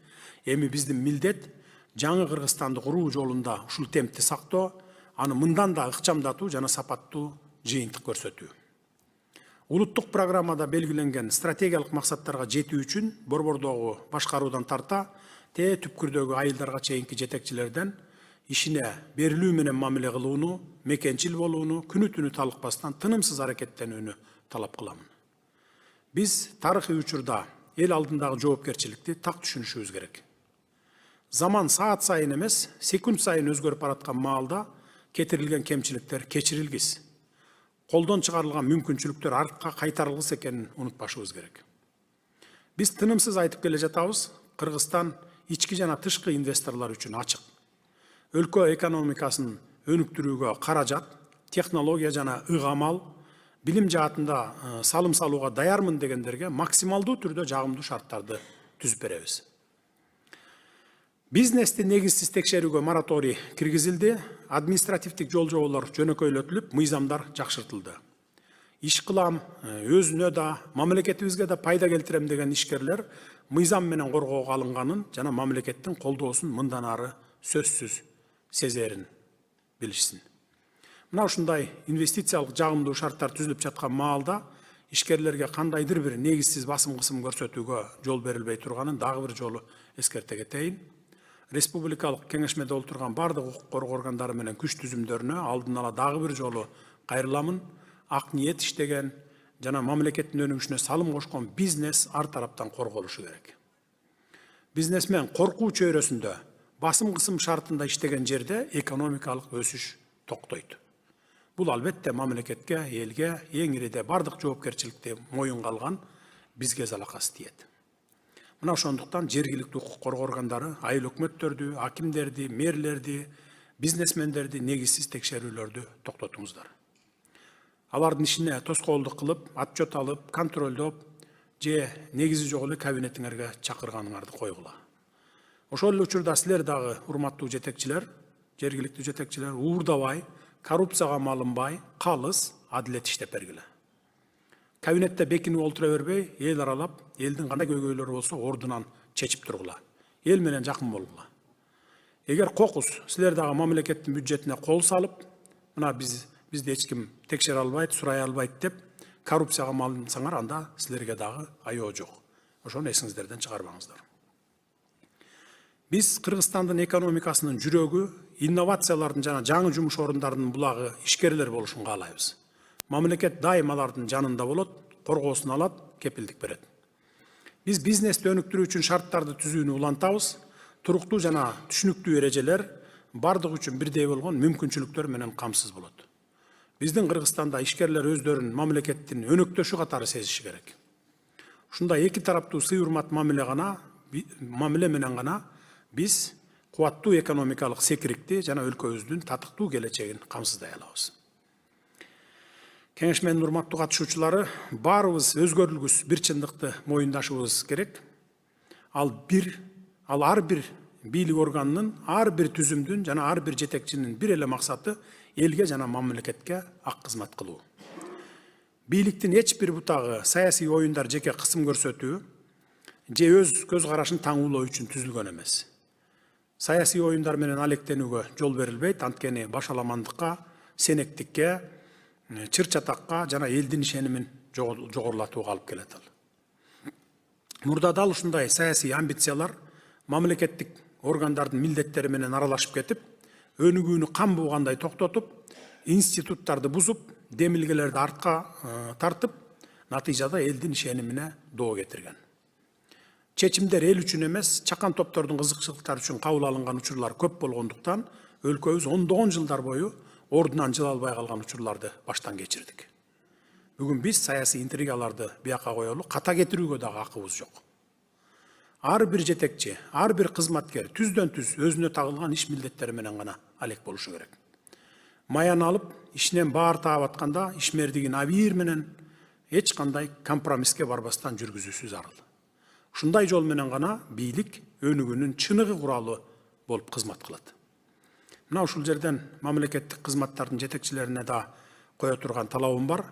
Эми биздин милдет жаңы Кыргызстанды куруу жолунда ушул темпти сактоо, аны мындан да ыкчамдатуу жана сапаттуу жыйынтык көрсөтүү. Улуттук программада белгиленген стратегиялык максаттарга жетүү үчүн борбордогу башкаруудан тарта түпкүрдөгү айылдарга чейинки жетекчилерден ишине берилүү менен мамиле кылууну, мекенчил болууну, күнү-түнү талыкпастан тынымсыз аракеттенүүнү талап кыламын. Биз тарыхый учурда эл алдындагы жоопкерчиликти так түшүнүшүбүз керек. Заман саат сайын эмес, секунд сайын өзгөрүп бараткан маалда кетирилген кемчиликтер кечирилгис, колдон чыгарылган мүмкүнчүлүктөр артка кайтарылгыс экенин унутпашыбыз керек. Биз тынымсыз айтып келе жатабыз, Кыргызстан ички жана тышкы инвесторлор үчүн ачык. Өлкө экономикасын өнүктүрүүгө каражат, технология жана ыгамал, билим жаатында салым салууга даярмын дегендерге максималдуу түрдө жагымдуу шарттарды түзүп беребиз. Бизнести негизсиз текшерүүгө мораторий киргизилди, административдик жол-жоболор жөнөкөйлөтүлүп, мыйзамдар жакшыртылды. Иш кылам, өзүнө да, мамлекетибизге да пайда келтирем деген ишкерлер мыйзам менен коргоого алынганын жана мамлекеттин колдоосун мындан ары сөзсүз сезерин билишсин. Мына ушундай инвестициялык жагымдуу шарттар түзүлүп жаткан маалда ишкерлерге кандайдыр бир негизсиз басым кысым көрсөтүүгө жол берилбей турганын дагы бир жолу эскерте кетейин. Республикалык кеңешмеде олтурган бардык укук коргоо органдары менен күч түзүмдөрүнө алдын ала дагы бир жолу кайрыламын. Ак ниет иштеген жана мамлекеттин өнүгүшүнө салым кошкон бизнес ар тараптан корголушу керек. Бизнесмен коркуу чөйрөсүндө басым кысым шартында иштеген жерде экономикалык өсүш токтойт. Бул албетте мамлекетке, элге, эң ириде бардык жоопкерчиликти моюнга алган бизге залакасы тиет. Мына ошондуктан жергиликтүү укук коргоо органдары айыл өкмөттөрдү, акимдерди, мэрлерди, бизнесмендерди негизсиз текшерүүлөрдү токтотуңуздар. Алардын ишине тоскоолдук кылып, отчет алып, контролдоп, же негизи жок эле кабинетиңерге чакырганыңарды койгула. Ошол эле учурда силер дагы урматтуу жетекчилер, жергиликтүү жетекчилер уурдабай, коррупцияга малынбай, калыс, адилет иштеп бергиле. Кабинетте бекинип олтура бербей, эл аралап, элдин кандай көйгөйлөрү болсо ордунан чечип тургула. Эл менен жакын болгула. Эгер кокус силер дагы мамлекеттин бюджетине кол салып, мына бизди эч ким текшере албайт, сурай албайт деп коррупцияга малынсаңар, анда силерге дагы аёо жок. Ошону эсиңиздерден чыгарбаңыздар. Биз Кыргызстандын экономикасынын жүрөгү, инновациялардын жана жаңы жумуш орундарынын булагы ишкерлер болушун каалайбыз. Мамлекет дайым алардын жанында болот, коргоосун алат, кепилдик берет. Биз бизнести өнүктүрүү үчүн шарттарды түзүүнү улантабыз. Туруктуу жана түшүнүктүү эрежелер бардык үчүн бирдей болгон мүмкүнчүлүктөр менен камсыз болот. Биздин Кыргызстанда ишкерлер өздөрүн мамлекеттин өнөктөшү катары сезиши керек. Ушундай эки тараптуу сый урмат мамиле менен гана биз кубаттуу экономикалык секирикти жана өлкөбүздүн татыктуу келечегин камсыздай алабыз. Кеңешменин урматтуу катышуучулары, баарыбыз өзгөрүлгүс бир чындыкты моюндашыбыз керек. Ал ар бир бийлик органынын, ар бир түзүмдүн жана ар бир жетекчинин бир эле максаты элге жана мамлекетке ак кызмат кылуу. Бийликтин эч бир бутагы саясий оюндар жеке кысым көрсөтүү же өз көз карашын таңуулоо үчүн түзүлгөн эмес. Саясий оюндар менен алектенүүгө жол берилбейт, анткени башаламандыкка, сенектикке, чыр-чатакка жана элдин ишенимин жогорулатууга алып келет ал. Мурда дал ушундай саясий амбициялар мамлекеттик органдардын милдеттери менен аралашып кетип, өнүгүүнү кам бугандай токтотуп, институттарды бузуп, демилгелерди артка тартып, натыйжада элдин ишенимине доо кетирген. Чечимдер эл үчүн эмес, чакан топтордун кызыкчылыктары үчүн кабыл алынган учурлар көп болгондуктан, өлкөбүз ондогон жылдар бою ордунан жыла албай калган учурларды баштан кечирдик. Бүгүн биз саясий интригаларды бияка коелу, ката кетирүүгө дагы акыбыз жок. Ар бир жетекчи, ар бир кызматкер түздөн түз өзүнө тагылган иш милдеттери менен гана алек болушу керек. Маян алып, ишинен баар таап атканда, ишмердигин абийир менен эч кандай компромисске барбастан жүргүзүүсү зарыл. Ушундай жол менен гана бийлик өнүгүүнүн чыныгы куралы болуп кызмат кылат. Мына ушул жерден мамлекеттик кызматтардын жетекчилерине да кое турган талабым бар.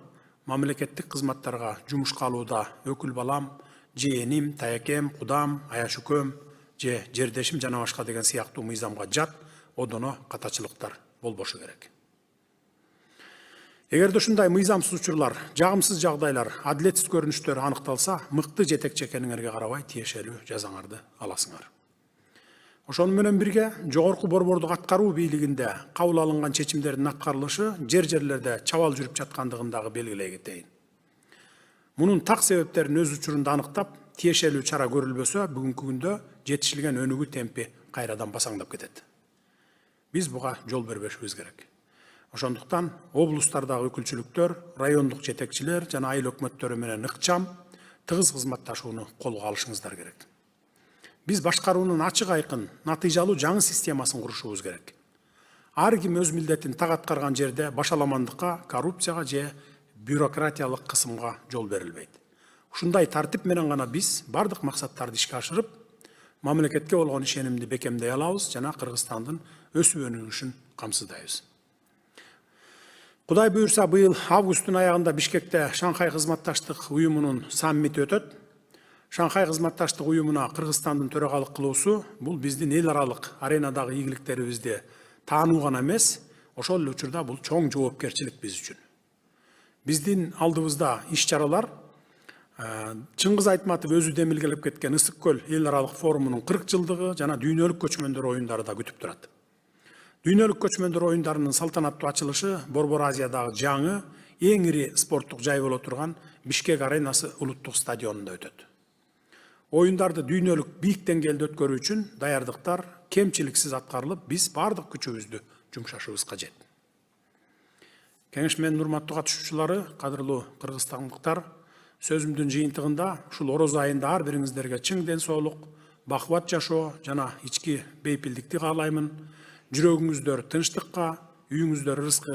Мамлекеттик кызматтарга жумушка алууда өкүл балам, жээним, таякем, кудам, аяшүкөм же жердешим жана башка деген сыяктуу мыйзамга жат, одоно катачылыктар болбошу керек. Эгерде ушундай мыйзамсыз учурлар, жагымсыз жагдайлар, адилетсиз көрүнүштөр аныкталса, мыкты жетекчи экениңерге карабай тиешелүү жазаңарды аласыңар. Ошону менен бирге жогорку борбордук аткаруу бийлигинде кабыл алынган чечимдердин аткарылышы жерлерде чабал жүрүп жаткандыгын дагы белгилей кетейин. Мунун так себептерин өз учурунда аныктап, тиешелүү чара көрүлбөсө, бүгүнкү күндө жетишилген өнүгүү темпи кайрадан басаңдап кетет. Биз буга жол бербешибиз керек. Ошондуктан облустардагы өкүлчүлүктөр, райондук жетекчилер жана айыл өкмөттөрү менен ыкчам, тыгыз кызматташууну колго алышыңыздар керек. Биз башкаруунун ачык айкын, натыйжалуу жаңы системасын курушубуз керек. Ар ким өз милдетин так аткарган жерде башаламандыкка, коррупцияга же бюрократиялык кысымга жол берилбейт. Ушундай тартип менен гана биз бардык максаттарды ишке ашырып, мамлекетке болгон ишенимди бекемдей алабыз жана Кыргызстандын өсүп өнүгүшүн камсыздайбыз. Кудай буюрса, быйыл августтун аягында Бишкекте Шанхай кызматташтык уюмунун саммити өтөт. Шанхай кызматташтык уюмуна Кыргызстандын төрагалык кылуусу бул биздин эл аралык аренадагы ийгиликтерибизди таануу гана эмес, ошол эле учурда бул чоң жоопкерчилик биз үчүн. Биздин алдыбызда иш-чаралар Чыңгыз Айтматов өзү демилгелеп кеткен Ысык көл эл аралык форумунун 40 жылдыгы жана дүйнөлүк көчмөндөр оюндары да күтүп турат. Дүйнөлүк көчмөндөр оюндарынын салтанаттуу ачылышы Борбор Азиядагы жаңы, эң ири спорттук жай боло турган Бишкек аренасы улуттук стадионунда өтөт. Оюндарды дүйнөлүк бийик деңгээлде өткөрүү үчүн даярдыктар кемчиликсиз аткарылып, биз бардык күчүбүздү жумшашыбыз кажет. Кеңешменин урматтуу катышуучулары, кадырлуу кыргызстандыктар, сөзүмдүн жыйынтыгында ушул ороз айында ар бириңиздерге чың ден соолук, бакубат жашоо жана ички бейпилдикти каалаймын. Жүрөгүңүздөр тынчтыкка, үйүңүздөр ырыскы